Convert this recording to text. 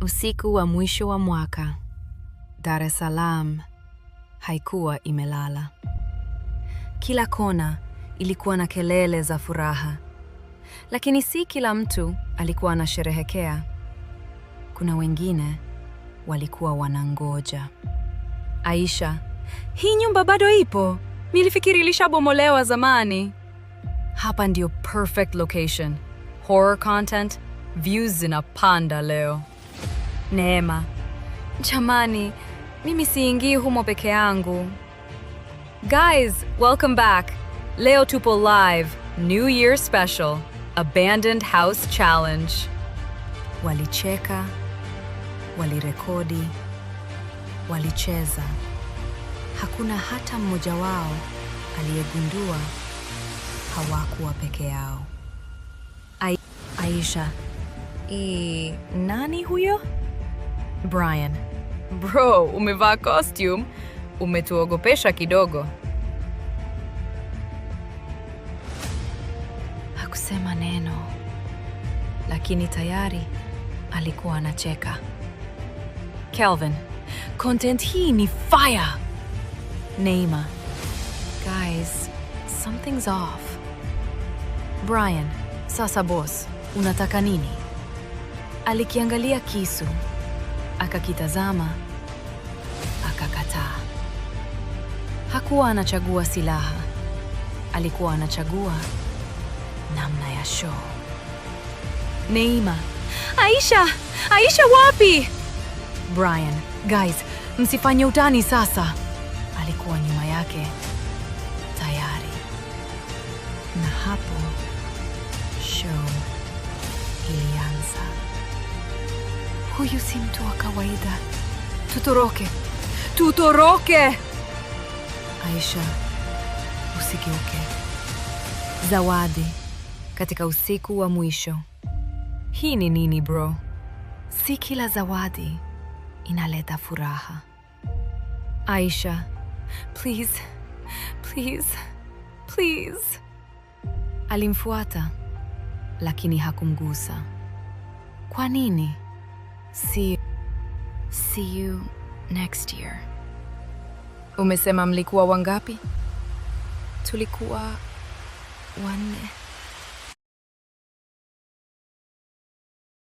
Usiku wa mwisho wa mwaka, Dar es Salaam haikuwa imelala. Kila kona ilikuwa na kelele za furaha, lakini si kila mtu alikuwa anasherehekea. Kuna wengine walikuwa wanangoja. Aisha, hii nyumba bado ipo? Nilifikiri ilishabomolewa zamani. Hapa ndio perfect location. Horror content, views zinapanda leo. Neema, jamani, mimi siingii humo peke yangu. Guys, welcome back. Leo tupo live, New Year special, Abandoned House Challenge. Walicheka, walirekodi, walicheza. Hakuna hata mmoja wao aliyegundua hawakuwa peke yao. Aisha, nani huyo? Brian. Bro, umevaa costume, umetuogopesha kidogo. Hakusema neno, lakini tayari alikuwa anacheka. Kelvin, content hii ni fire. Neema, guys, something's off. Brian, sasa boss, unataka nini? Alikiangalia kisu, akakitazama, akakataa. Hakuwa anachagua silaha, alikuwa anachagua namna ya show. Neema, Aisha wapi? Brian, guys, msifanye utani sasa. Alikuwa nyuma yake tayari. Na hapo show ilianza. Huyu si mtu wa kawaida. Tutoroke! Aisha, usigeuke. Zawadi katika usiku wa mwisho. Hii ni nini bro? Si kila zawadi inaleta furaha. Aisha, please. Alimfuata, lakini hakumgusa. Kwa nini? See you next year. Umesema mlikuwa wangapi? Tulikuwa 4.